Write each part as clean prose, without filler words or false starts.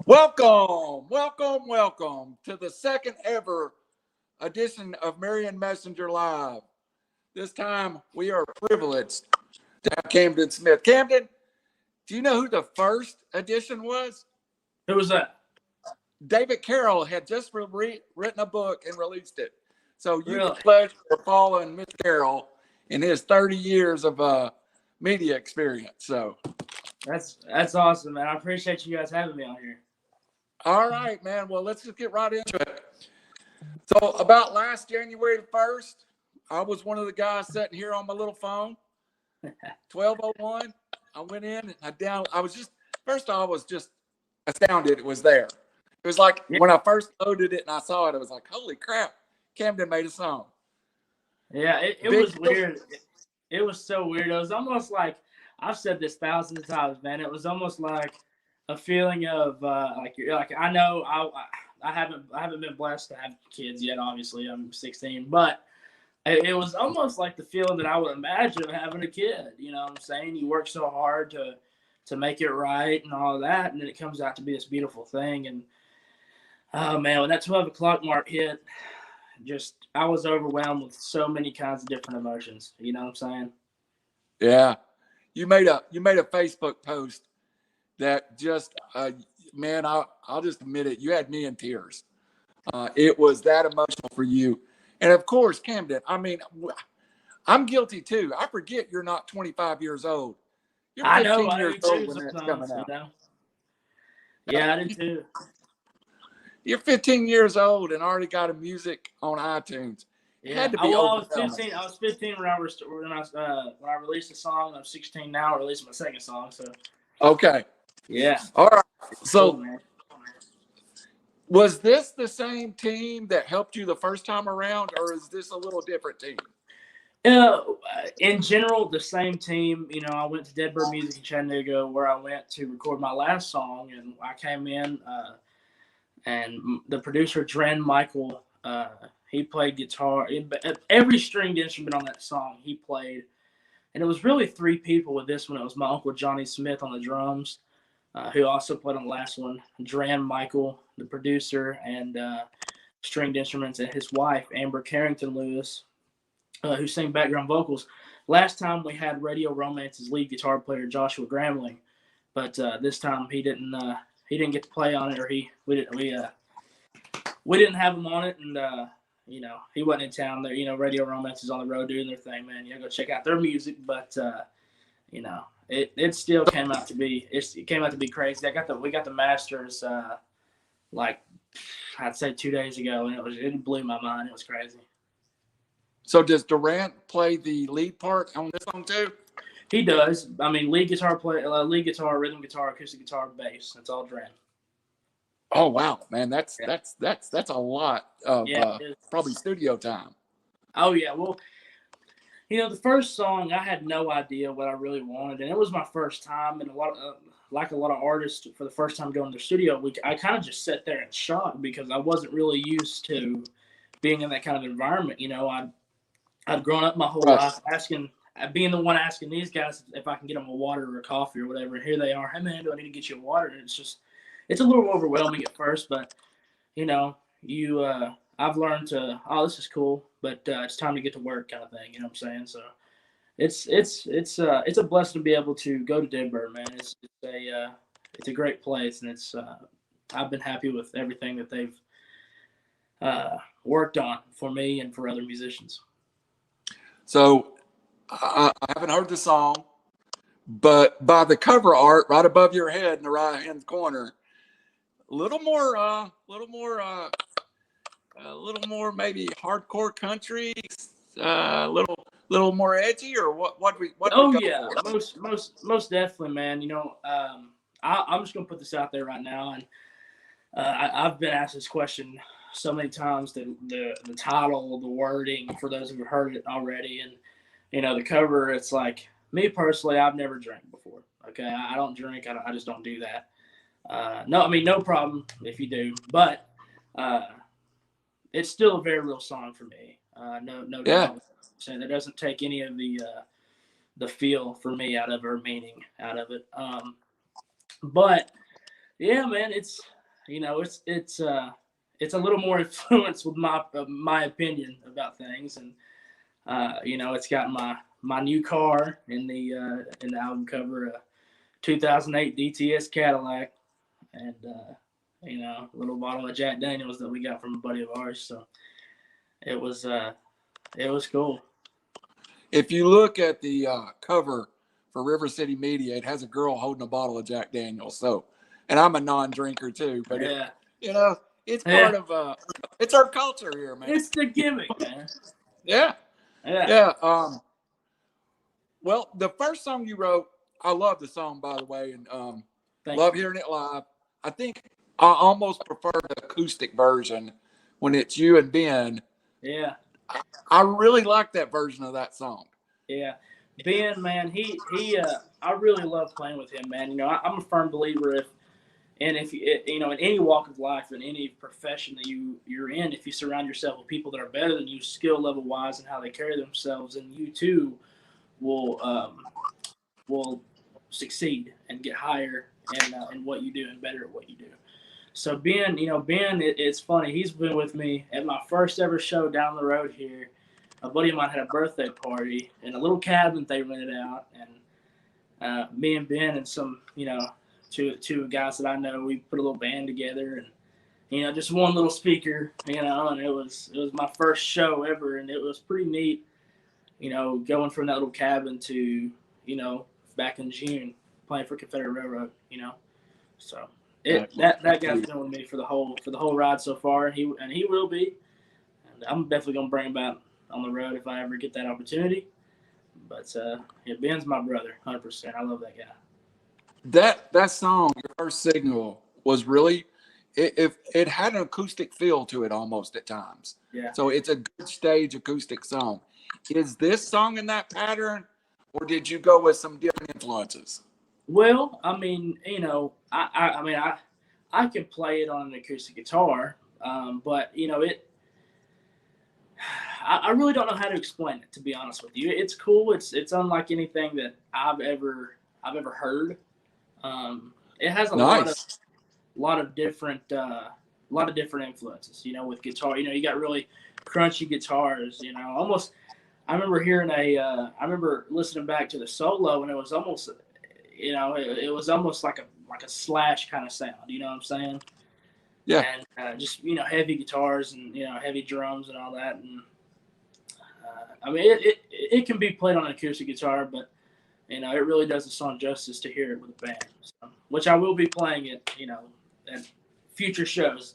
Welcome to the second ever edition of Marion Messenger Live. This time we are privileged to have Camden Smith. Camden, do you know who the first edition was? Who was that? David Carroll had just written a book and released it. So you Really? the pleasure of following Mr. Carroll in his 30 years of media experience. So That's awesome, man. I appreciate you guys having me on here. all right, man. Well, let's just get right into it. So about last January the 1st, I was one of the guys sitting here on my little phone, 1201. I went in and I was just astounded it was there. It was like when I first loaded it and I saw it, I was like, holy crap, Camden made a song. Yeah, it was weird. It was so weird. It was almost like, I've said this thousands of times, man. It was almost like a feeling of I know I haven't been blessed to have kids yet. Obviously, I'm 16, but it was almost like the feeling that I would imagine of having a kid. You know what I'm saying? You work so hard to make it right and all of that, and then it comes out to be this beautiful thing. And oh man, when that 12 o'clock mark hit, I was overwhelmed with so many kinds of different emotions. You know what I'm saying? Yeah, you made a Facebook post that just man, I'll just admit it, you had me in tears. It was that emotional for you. And of course, Camden, I mean, I'm guilty too. I forget you're not 25 years old. You're 15 years old when that's coming out. You know? Yeah, I did too. You're 15 years old and already got a music on iTunes. It had to be I was 15. I was 15 when I released a song. I'm 16 now. I released my second song. So okay. Yeah. All right. So cool, was this the same team that helped you the first time around, or is this a little different team? In general, the same team. You know, I went to Dead Bird Music in Chattanooga, where I went to record my last song, and I came in, and the producer Dren Michael, he played guitar. Every stringed instrument on that song he played, and it was really three people with this one. It was my uncle Johnny Smith on the drums, who also played on the last one. Dren Michael, the producer, and stringed instruments, and his wife Amber Carrington Lewis, who sang background vocals. Last time we had Radio Romance's lead guitar player Joshua Gramling, but this time he didn't get to play on it, or we didn't have him on it, and you know, he wasn't in town. There, you know, Radio Romance is on the road doing their thing, man. You gotta go check out their music, but you know, it still came out to be crazy. We got the masters like I'd say 2 days ago, and it blew my mind. It was crazy. So does Durant play the lead part on this song too? He does. I mean, lead guitar, rhythm guitar, acoustic guitar, bass. That's all Durant. Oh wow, man, that's a lot of probably studio time. Oh yeah, well, you know, the first song I had no idea what I really wanted, and it was my first time. And a lot of artists, for the first time going to the studio, I kind of just sat there in shock because I wasn't really used to being in that kind of environment. You know, I'd grown up my whole life being the one asking these guys if I can get them a water or a coffee or whatever. And here they are, hey man, do I need to get you a water? And it's a little overwhelming at first, but you know, I've learned to, this is cool, but it's time to get to work, kind of thing. You know what I'm saying? So it's a blessing to be able to go to Denver, man. It's a great place, and I've been happy with everything that they've worked on for me and for other musicians. So I haven't heard the song, but by the cover art right above your head in the right hand corner, a little more maybe hardcore country, little more edgy, or what? Oh yeah, most definitely, man. You know, I'm just gonna put this out there right now, and I've been asked this question so many times. The title, the wording, for those who've heard it already, and you know, the cover. It's like, me personally, I've never drank before. Okay, I don't drink. I just don't do that. No, I mean, no problem if you do, but it's still a very real song for me. No doubt. So that doesn't take any of the feel for me out of it, or meaning out of it. But Yeah, man, it's a little more influenced with my opinion about things, and it's got my new car in the album cover, a 2008 DTS Cadillac, and a little bottle of Jack Daniels that we got from a buddy of ours. So it was cool. If you look at the cover for River City Media, it has a girl holding a bottle of Jack Daniels. So, and I'm a non-drinker too, but Yeah, it's yeah, part of it's our culture here, man. it's the gimmick, man. Yeah, Yeah. yeah. Well, the first song you wrote, I love the song, by the way, and love hearing it live. I think I almost prefer the acoustic version when it's you and Ben. Yeah. I really like that version of that song. Yeah. Ben, man, I really love playing with him, man. I'm a firm believer if in any walk of life, in any profession that you're in, if you surround yourself with people that are better than you, skill level wise, and how they carry themselves, and you too will succeed and get higher in what you do and better at what you do. So Ben, it's funny. He's been with me at my first ever show down the road here. A buddy of mine had a birthday party in a little cabin they rented out, and me and Ben and some, two guys that I know, we put a little band together, and just one little speaker, and it was my first show ever, and it was pretty neat, going from that little cabin to, back in June playing for Confederate Railroad, so. That guy's been with me for the whole ride so far, and he will be, and I'm definitely gonna bring him back on the road if I ever get that opportunity. But Ben's my brother, 100%. I love that guy. That song, your first single, was really it had an acoustic feel to it almost at times. Yeah. So it's a good stage acoustic song. Is this song in that pattern, or did you go with some different influences? Well, I mean, I can play it on an acoustic guitar, but I really don't know how to explain it, to be honest with you. It's cool. It's unlike anything that I've ever heard. It has a lot of different influences. With guitar, you got really crunchy guitars. Almost. I remember listening back to the solo, and it was almost. It was almost like a Slash kind of sound. You know what I'm saying? Yeah. And just heavy guitars and heavy drums and all that. And it can be played on an acoustic guitar, but it really does the song justice to hear it with a band. So, which I will be playing it, at future shows.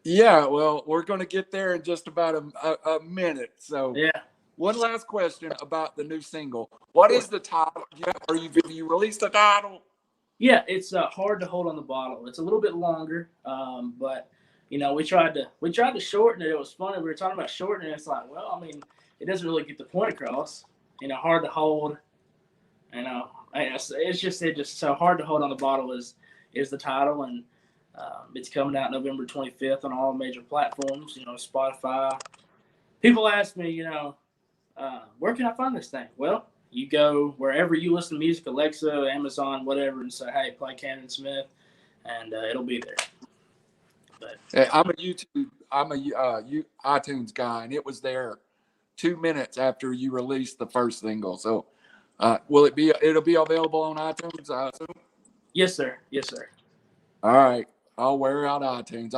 Yeah. Well, we're going to get there in just about a minute. So yeah. One last question about the new single. What is the title? Have you released a title? Yeah, it's hard to hold on the bottle. It's a little bit longer, but we tried to shorten it. It was funny. We were talking about shortening it. It's like, well, it doesn't really get the point across. Hard to hold. It's just so hard to hold on the bottle is the title, and it's coming out November 25th on all major platforms. Spotify. People ask me, where can I find this thing? Well, you go wherever you listen to music, Alexa, Amazon, whatever, and say, hey, play Camden Smith, and it'll be there. But hey, I'm a iTunes guy, and it was there 2 minutes after you released the first single. So it'll be available on iTunes, I assume? Yes, sir. Yes, sir. All right. I'll wear out iTunes.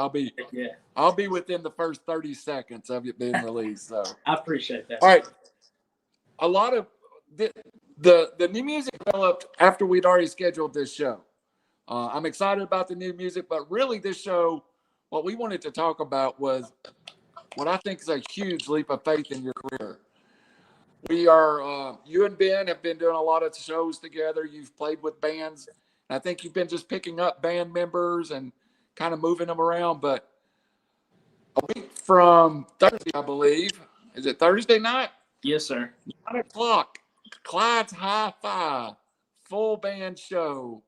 Yeah. I'll be within the first 30 seconds of it being released. So I appreciate that. All right. A lot of the new music developed after we'd already scheduled this show. I'm excited about the new music, but really this show, what we wanted to talk about was what I think is a huge leap of faith in your career. We are, you and Ben have been doing a lot of shows together. You've played with bands. I think you've been just picking up band members and kind of moving them around. But a week from Thursday, I believe, is it Thursday night? Yes, sir. 9 o'clock, Clyde's HiFi full band show.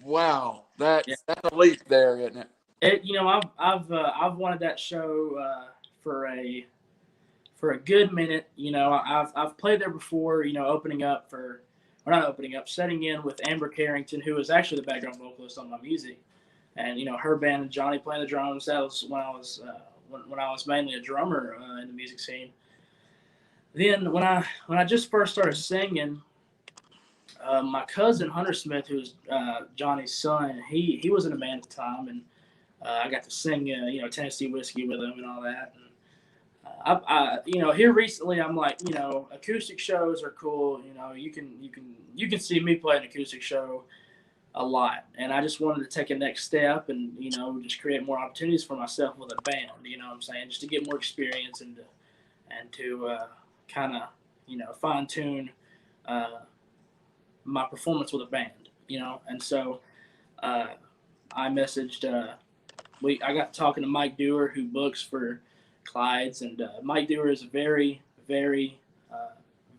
Wow, that's a leap there, isn't it? I've wanted that show for a good minute. I've played there before. Opening up for, setting in with Amber Carrington, who was actually the background vocalist on my music, and her band and Johnny playing the drums. That was when I was when I was mainly a drummer in the music scene. Then when I just first started singing, my cousin Hunter Smith, who's Johnny's son, he was in a band at the time, and I got to sing Tennessee Whiskey with him and all that. And I here recently I'm like, acoustic shows are cool. You can see me play an acoustic show a lot, and I just wanted to take a next step and just create more opportunities for myself with a band. What I'm saying, just to get more experience and to kind of fine tune my performance with a band. And so I messaged. I got talking to Mike Dewar, who books for Clyde's, and Mike Dewar is a very, very,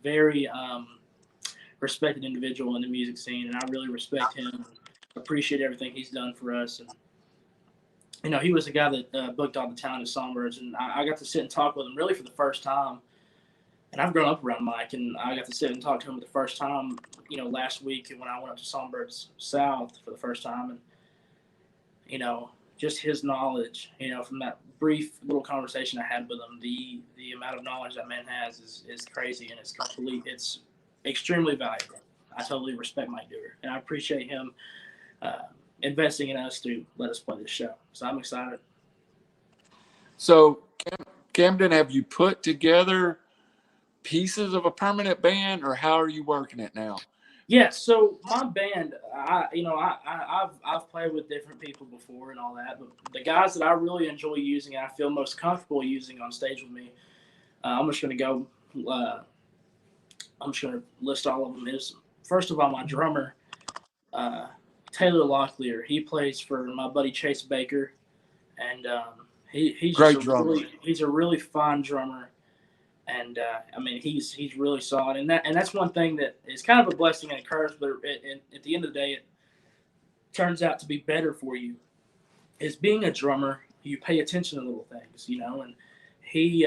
very respected individual in the music scene, and I really respect him. Appreciate everything he's done for us, and he was the guy that booked all the talent at Songbirds, and I got to sit and talk with him really for the first time. And I've grown up around Mike, and I got to sit and talk to him for the first time, last week when I went up to Songbirds South for the first time, and just his knowledge, from that brief little conversation I had with him, the amount of knowledge that man has is crazy, and it's extremely valuable. I totally respect Mike Dewar, and I appreciate him investing in us to let us play this show. So I'm excited. So, Camden, have you put together pieces of a permanent band, or how are you working it now? Yeah, so my band, I've played with different people before and all that, but the guys that I really enjoy using and I feel most comfortable using on stage with me, I'm just going to list all of them. Is first of all my drummer, Taylor Locklear. He plays for my buddy Chase Baker, and he's great drummer. He's a really fine drummer. And he's really solid, and that's one thing that is kind of a blessing and a curse. But at the end of the day, it turns out to be better for you. Is being a drummer, you pay attention to little things, And he,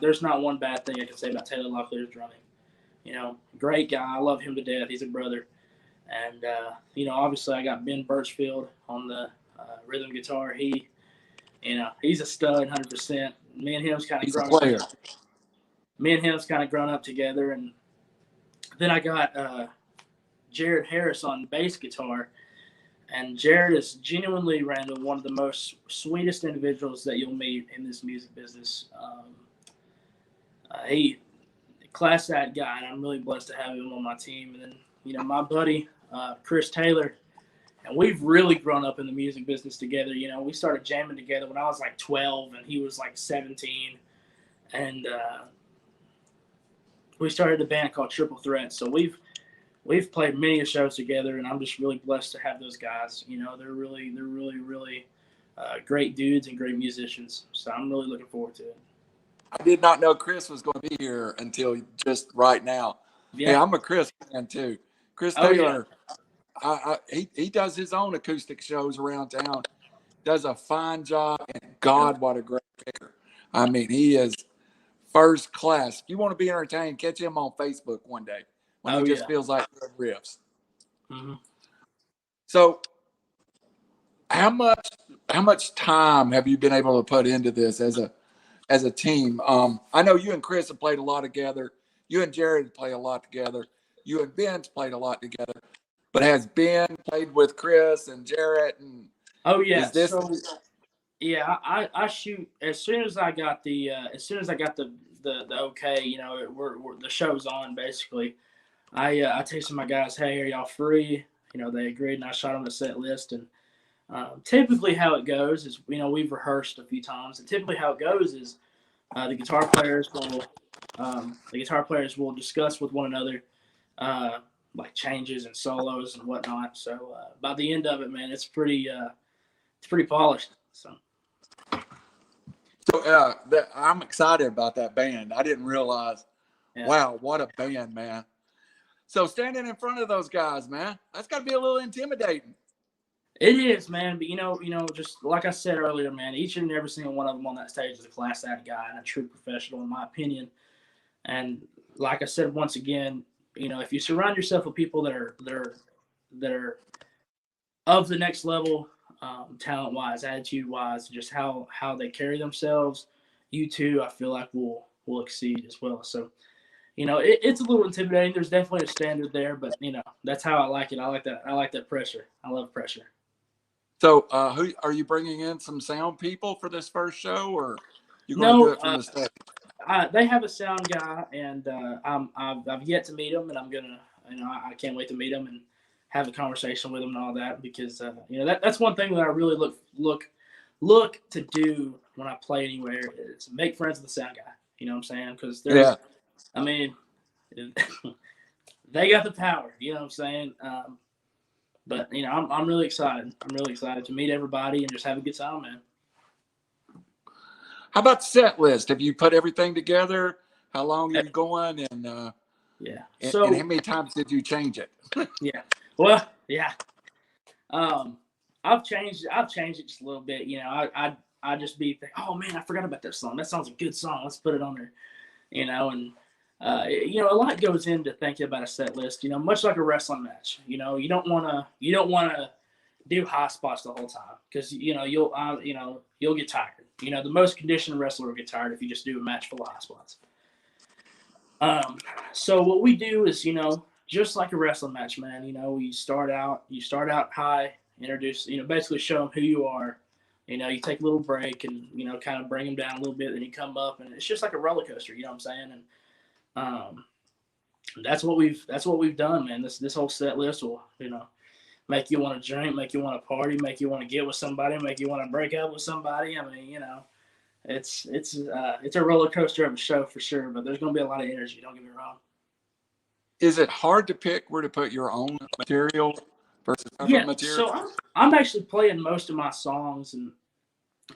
there's not one bad thing I can say about Taylor Locklear's drumming. Great guy. I love him to death. He's a brother, and obviously I got Ben Birchfield on the rhythm guitar. He's a stud, 100%. Me and him's kind of grown up. Me and him's kind of grown up together, and then I got Jared Harris on bass guitar, and Jared is genuinely random, one of the most sweetest individuals that you'll meet in this music business. He class act guy, and I'm really blessed to have him on my team. And then my buddy Chris Taylor. And we've really grown up in the music business together. We started jamming together when I was like 12 and he was like 17. And we started a band called Triple Threat. So we've played many shows together, and I'm just really blessed to have those guys. They're really great dudes and great musicians. So I'm really looking forward to it. I did not know Chris was going to be here until just right now. Yeah, I'm a Chris fan too. Chris Taylor. Yeah. He does his own acoustic shows around town, does a fine job, and God, what a great picker. He is first class. If you want to be entertained, catch him on Facebook one day when he just feels like good riffs. Mm-hmm. So how much time have you been able to put into this as a team? I know you and Chris have played a lot together. You and Jared play a lot together. You and Ben's played a lot together. But has Ben played with Chris and Jarrett? And I shoot as soon as I got the okay. The show's on basically. I texted my guys, hey, are y'all free? They agreed, and I shot them a set list. And typically how it goes is we've rehearsed a few times. And typically how it goes is the guitar players will discuss with one another. Like changes and solos and whatnot. So by the end of it, man, it's pretty polished. So I'm excited about that band. I didn't realize. Yeah. Wow, what a band, man! So standing in front of those guys, man, that's got to be a little intimidating. It is, man. But just like I said earlier, man, each and every single one of them on that stage is a class act guy and a true professional, in my opinion. And like I said, once again, if you surround yourself with people that are of the next level, talent wise, attitude wise, just how they carry themselves, you too, I feel like will exceed as well. So, it's a little intimidating. There's definitely a standard there, but that's how I like it. I like that. I like that pressure. I love pressure. So, who are you bringing in? Some sound people for this first show, or you going to do No, it from the stage? they have a sound guy, and I've yet to meet him, and I'm gonna, I can't wait to meet him and have a conversation with him and all that, because that's one thing that I really look to do when I play anywhere, is make friends with the sound guy. You know what I'm saying? Because I mean, they got the power. You know what I'm saying? But I'm really excited. I'm really excited to meet everybody and just have a good time, man. How about set list? Have you put everything together? How long are you going? And yeah. So, and how many times did you change it? Yeah. Well, yeah. I've changed it just a little bit. I just be thinking, oh man, I forgot about that song. That song's a good song. Let's put it on there. And a lot goes into thinking about a set list. Much like a wrestling match. You don't want to do high spots the whole time, because you'll get tired. The most conditioned wrestler will get tired if you just do a match full of high spots. So what we do is, just like a wrestling match, man. You start out high, introduce, basically show them who you are. You take a little break and kind of bring them down a little bit, then you come up, and it's just like a roller coaster. You know what I'm saying? And that's what we've done, man. This whole set list will, make you want to drink, make you want to party, make you want to get with somebody, make you want to break up with somebody. I mean, it's a roller coaster of a show for sure, but there's going to be a lot of energy. Don't get me wrong. Is it hard to pick where to put your own material versus other material? So I'm actually playing most of my songs and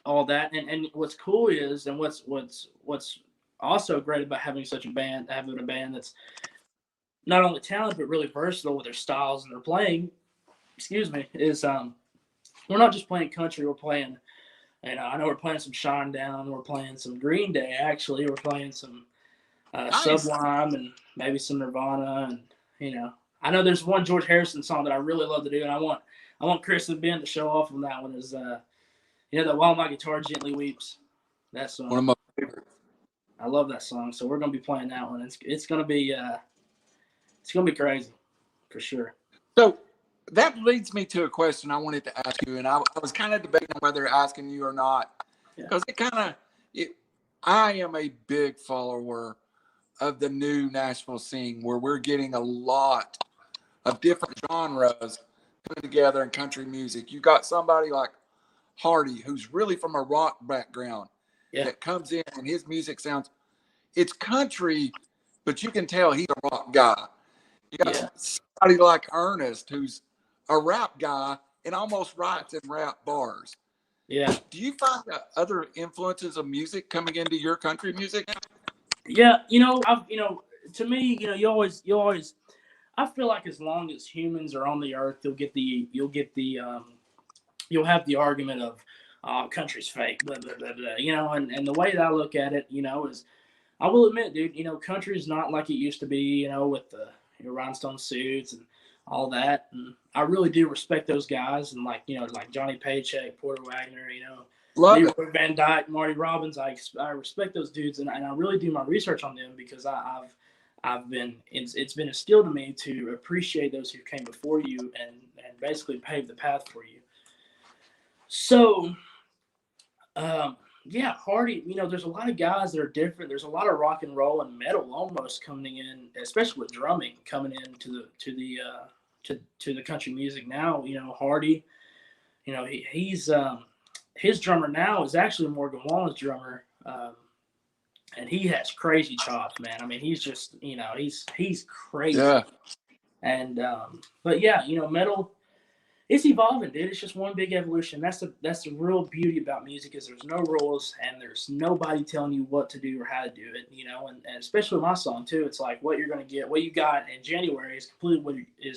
all that. And what's cool is, and what's also great about having a band that's not only talented but really versatile with their styles and their playing, is we're not just playing country. We're playing, I know we're playing some Shinedown. We're playing some Green Day. Actually, we're playing some Nice. Sublime, and maybe some Nirvana. And I know there's one George Harrison song that I really love to do, and I want Chris and Ben to show off on that one. Is that While My Guitar Gently Weeps? That song. One of my favorites. I love that song, so we're gonna be playing that one. It's gonna be crazy, for sure. So that leads me to a question I wanted to ask you, and I was kind of debating whether asking you or not, because I am a big follower of the new Nashville scene, where we're getting a lot of different genres coming together in country music. You got somebody like Hardy, who's really from a rock background, that comes in and his music it's country, but you can tell he's a rock guy. You got somebody like Ernest, who's a rap guy and almost writes in rap bars. Yeah. Do you find other influences of music coming into your country music? Yeah, to me, you always. I feel like as long as humans are on the earth, you'll have the argument of country's fake, blah blah blah blah. And the way that I look at it, is, I will admit, dude, country's not like it used to be, with the rhinestone suits and all that. And I really do respect those guys, and like Johnny Paycheck, Porter Wagner, Leroy Van Dyke, Marty Robbins. I respect those dudes, and I really do my research on them, because it's been instilled in me to appreciate those who came before you and basically pave the path for you. So, Hardy, there's a lot of guys that are different. There's a lot of rock and roll and metal almost coming in, especially with drumming coming into the country music now. Hardy, he's his drummer now is actually Morgan Wallen's drummer, and he has crazy chops, man. I mean, he's just he's crazy. Yeah. And but metal, it's evolving, dude. It's just one big evolution. That's the real beauty about music, is there's no rules and there's nobody telling you what to do or how to do it. And especially with my song too, it's like what you're gonna get, what you got in January is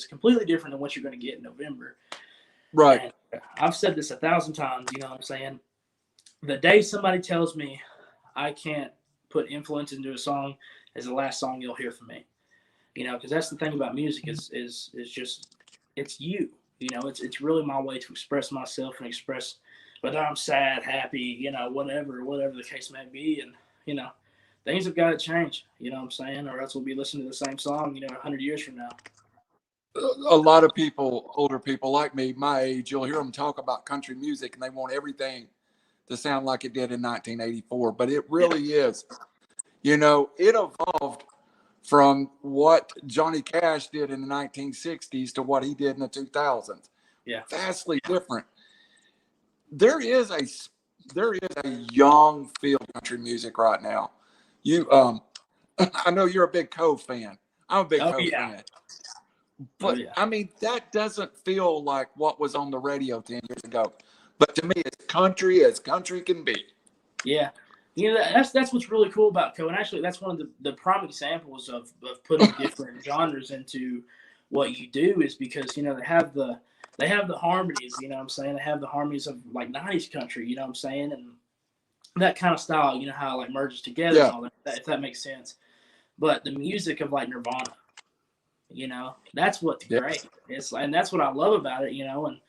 completely different than what you're gonna get in November. Right. And I've said this 1,000 times. You know what I'm saying? The day somebody tells me, "I can't put influence into a song," is the last song you'll hear from me. And I really do my research on them, because I have been, it's been instilled in me to appreciate those who came before you and basically pave the path for you. So, You know, because that's the thing about music is just it's you. You know, it's really my way to express myself and express whether I'm sad, happy, you know, whatever the case may be. And you know, things have got to change. You know what I'm saying? Or else we'll be listening to the same song, you know, 100 years from now. A lot of people, older people like me, my age, you'll hear them talk about country music and they want everything to sound like it did in 1984, but it really is. You know, it evolved from what Johnny Cash did in the 1960s to what he did in the 2000s. Yeah. Vastly different. There is a young feel country music right now. You I know you're a big Cove fan. I'm a big Oh Cove yeah. fan. Oh But yeah. I mean, that doesn't feel like what was on the radio 10 years ago. But to me, it's country as country can be. Yeah. You know, that's what's really cool about Cohen. Actually, that's one of the prime examples of putting different genres into what you do is because, you know, they have the harmonies, you know what I'm saying? They have the harmonies of like 90s country, you know what I'm saying? And that kind of style, you know, how it like merges together and Yeah. all that, if that makes sense. But the music of like Nirvana, you know, that's what's Yeah. great. And that's what I love about it, you know, and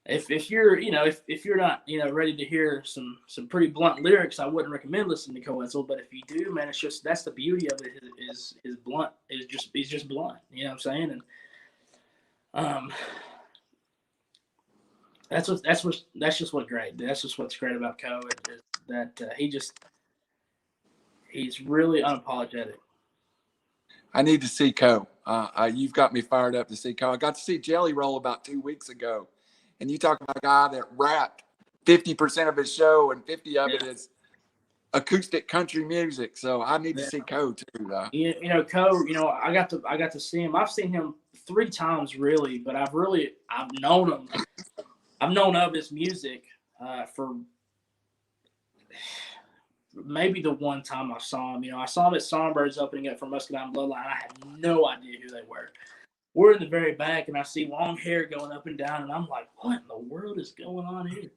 if you're you know if you're not you know ready to hear some pretty blunt lyrics, I wouldn't recommend listening to Coetzel. But if you do, man, it's just that's the beauty of it is blunt is just he's just blunt. You know what I'm saying? And that's just what great. That's just what's great about Coe is that he's really unapologetic. I need to see Co. You've got me fired up to see Co. I got to see Jelly Roll about 2 weeks ago, and you talk about a guy that rapped 50% of his show, and 50 of it is acoustic country music. So I need to see Co too. You know, Coe. You know, I got to see him. I've seen him 3 times really, but I've known him. I've known of his music for maybe the one time I saw him. You know, I saw him at Songbirds opening up for Muscadine Bloodline. I had no idea who they were. We're in the very back, and I see long hair going up and down, and I'm like, what in the world is going on here?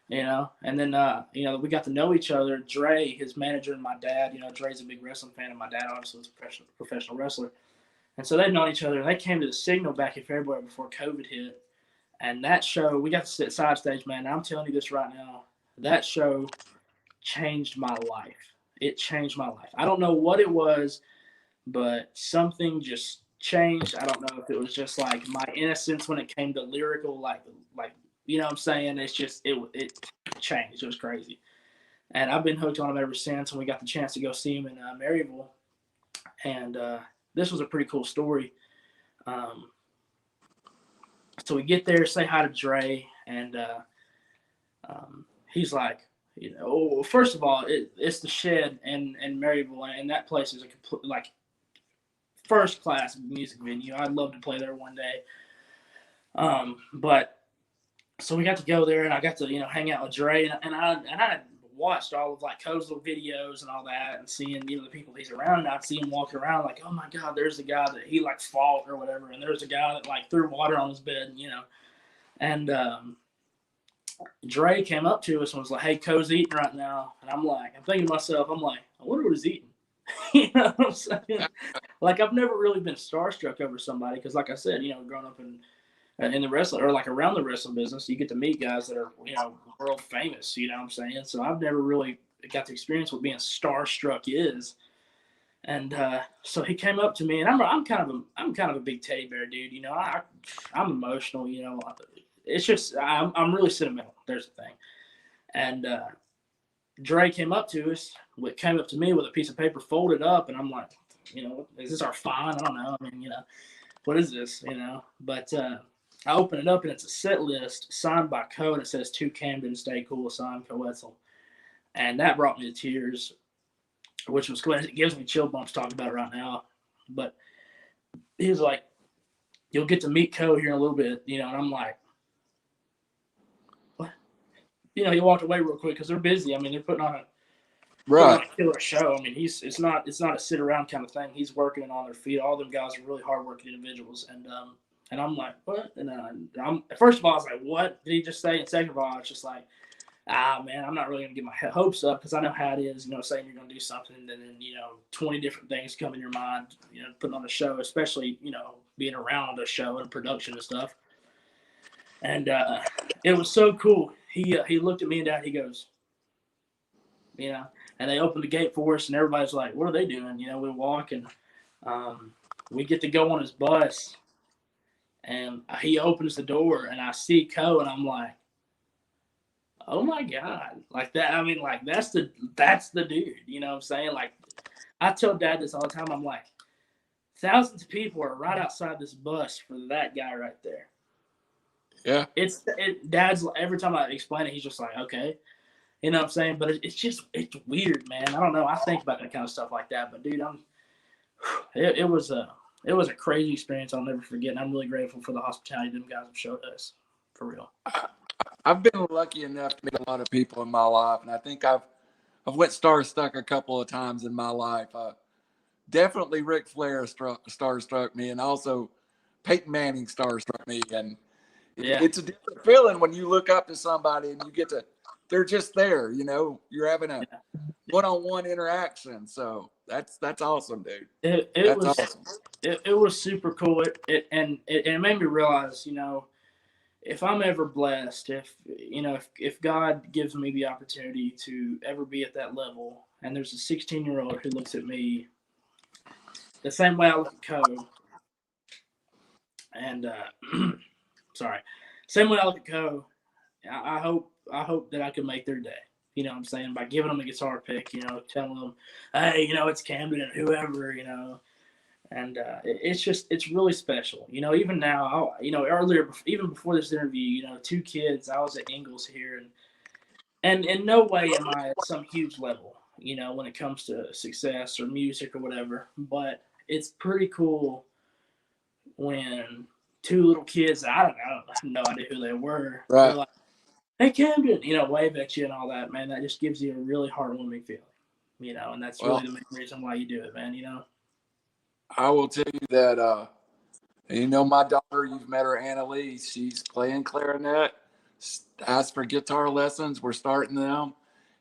You know, and then, you know, we got to know each other. Dre, his manager, and my dad, you know, Dre's a big wrestling fan, and my dad obviously was a professional wrestler. And so they've known each other, and they came to the Signal back in February before COVID hit. And that show, we got to sit side stage, man. And I'm telling you this right now, that show changed my life. It changed my life. I don't know what it was, but something just changed. I don't know if it was just like my innocence when it came to lyrical, like you know what I'm saying? It's just it changed. It was crazy. And I've been hooked on him ever since. And we got the chance to go see him in Maryville. And this was a pretty cool story. So we get there, say hi to Dre, and he's like, you know, first of all, it's the Shed and Maryville, and that place is a complete, like, first class music venue. I'd love to play there one day. But so we got to go there, and I got to, you know, hang out with Dre, and I watched all of like Coe's little videos and all that, and seeing, you know, the people he's around, and I'd see him walking around like, oh my God, there's the guy that he like fought or whatever, and there's a guy that like threw water on his bed, you know, and Dre came up to us and was like, hey, Coe's eating right now, and I'm thinking to myself, I'm like, I wonder what he's eating. You know what I'm saying? Like, I've never really been starstruck over somebody because, like I said, you know, growing up in the wrestling or like around the wrestling business, you get to meet guys that are, you know, world famous. You know what I'm saying? So I've never really got to experience what being starstruck is. And so he came up to me, and I'm kind of a big teddy bear dude. You know, I'm emotional. You know, it's just I'm really sentimental. There's the thing. And Dre came up to me with a piece of paper folded up, and I'm like, you know, is this our fine? I don't know. I mean, you know, what is this? You know, but I open it up, and it's a set list signed by Coe, and it says to Camden, stay cool, signed Coetzel. And that brought me to tears, which was cool. It gives me chill bumps talking about it right now. But he was like, you'll get to meet Coe here in a little bit, you know, and I'm like, what? You know, he walked away real quick because they're busy. I mean, they're putting on a killer show. I mean, it's not a sit around kind of thing. He's working on their feet. All them guys are really hardworking individuals. And I'm like, what? And I'm first of all, I was like, what did he just say? And second of all, it's just like, Man, I'm not really going to get my hopes up because I know how it is, saying you're going to do something and then, 20 different things come in your mind, putting on a show, especially, being around a show and production and stuff. And it was so cool. He looked at me and Dad, he goes, and they opened the gate for us and everybody's like, what are they doing? We walk and we get to go on his bus and he opens the door and I see Co and I'm like, oh my God, like that. I mean, like that's the dude, you know what I'm saying? Like I tell Dad this all the time. I'm like, thousands of people are right outside this bus for that guy right there. Yeah. Dad's, every time I explain it, he's just like, okay. You know what I'm saying? But it's weird, man. I don't know. I think about that kind of stuff like that. But dude, it was a crazy experience I'll never forget. And I'm really grateful for the hospitality them guys have showed us, for real. I've been lucky enough to meet a lot of people in my life, and I think I've went starstruck a couple of times in my life. Definitely Ric Flair starstruck me, and also Peyton Manning starstruck me. And it's a different feeling when you look up to somebody and you get to, they're just there, you're having a one-on-one interaction. So that's awesome, dude. It was awesome. It was super cool. It made me realize, if I'm ever blessed, if God gives me the opportunity to ever be at that level, and there's a 16-year-old who looks at me the same way I look at Co, and same way I look at Co, I hope that I can make their day. You know what I'm saying? By giving them a guitar pick, telling them, hey, it's Camden and whoever, and it's really special. Even now, earlier, even before this interview, 2 kids, I was at Ingles here, and in no way am I at some huge level, when it comes to success or music or whatever, but it's pretty cool when 2 little kids, I have no idea who they were, right? They're like, hey Camden, wave at you and all that, man. That just gives you a really heartwarming feeling, and that's really the main reason why you do it, man. I will tell you that, my daughter, you've met her, Annalise. She's playing clarinet. Asked for guitar lessons. We're starting them,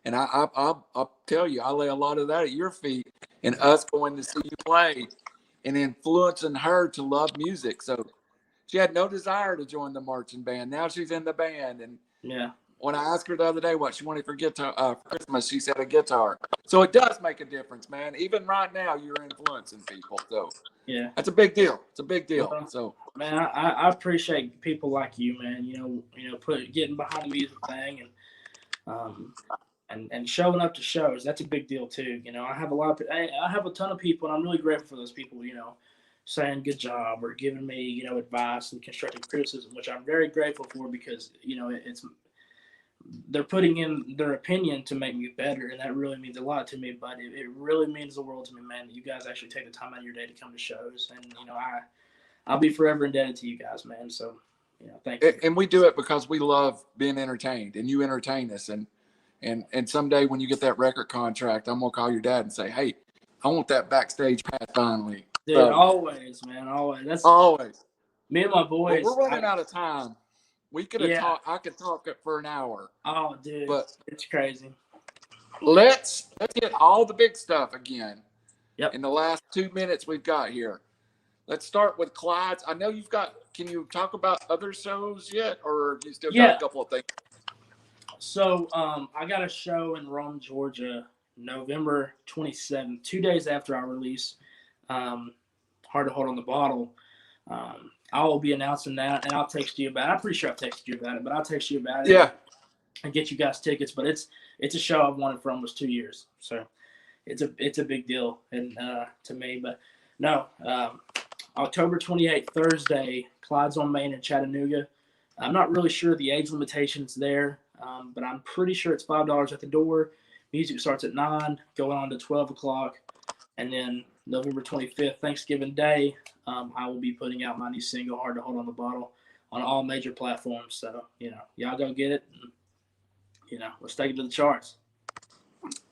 and I'll tell you, I lay a lot of that at your feet, and us going to see you play, and influencing her to love music. So she had no desire to join the marching band. Now she's in the band, and when I asked her the other day what she wanted for guitar for Christmas, she said a guitar. So it does make a difference, man. Even right now, you're influencing people. So that's a big deal. It's a big deal. Well, so man, I appreciate people like you, man. Getting behind the music thing and showing up to shows. That's a big deal too. I have I have a ton of people, and I'm really grateful for those people. Saying good job or giving me advice and constructive criticism, which I'm very grateful for because they're putting in their opinion to make me better, and that really means a lot to me. But it really means the world to me, man, that you guys actually take the time out of your day to come to shows, and I'll be forever indebted to you guys, man. So thank you. And we do it because we love being entertained, and you entertain us. And someday when you get that record contract, I'm gonna call your dad and say, hey, I want that backstage pass finally. Dude, always, man, always. That's always. Me and my boys. Well, we're running out of time. We could have talked. I could talk it for an hour. Oh, dude, but it's crazy. Let's get all the big stuff again. Yep. In the last 2 minutes we've got here, let's start with Clyde's. I know you've got. Can you talk about other shows yet, or do you still got a couple of things? So, I got a show in Rome, Georgia, November 27th, 2 days after our release. Hard to Hold on the Bottle. I will be announcing that, and I'll text you about it. I'm pretty sure I've texted you about it, but I'll text you about it. Yeah. And get you guys tickets. But it's a show I've wanted for almost 2 years, so it's a big deal and to me. But no, October 28th, Thursday, Clyde's on Main in Chattanooga. I'm not really sure the age limitations there, but I'm pretty sure it's $5 at the door. Music starts at 9, going on to 12 o'clock, and then November 25th, Thanksgiving Day, I will be putting out my new single, Hard to Hold on the Bottle, on all major platforms. So, y'all go get it. And, let's take it to the charts.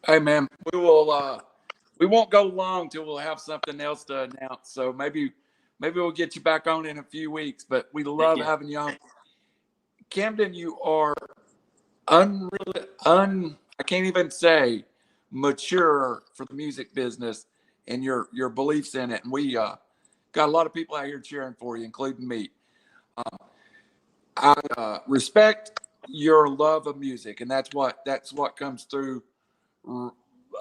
Hey, man, we won't go long till we'll have something else to announce. So maybe we'll get you back on in a few weeks, but we love having you on. Camden, you are I can't even say mature for the music business and your beliefs in it. And we got a lot of people out here cheering for you, including me. I respect your love of music, and that's what comes through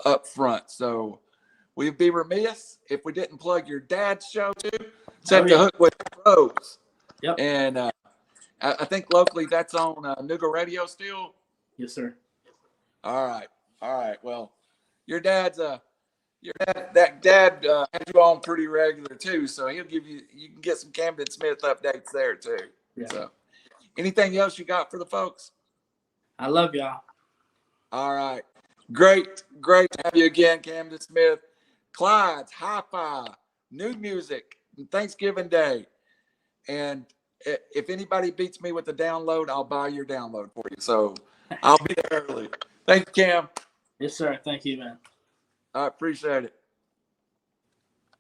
up front. So we'd be remiss if we didn't plug your dad's show too. Set the Hook with Rose. Yep. And I think locally that's on Nooga Radio still. Yes, sir. All right. Well, your dad has you on pretty regular too, so he'll give you can get some Camden Smith updates there too. Yeah. So, anything else you got for the folks? I love y'all. All right. Great to have you again, Camden Smith. Clyde's HiFi, new music, Thanksgiving Day. And if anybody beats me with the download, I'll buy your download for you. So I'll be there early. Thank you, Cam. Yes, sir. Thank you, man. I appreciate it.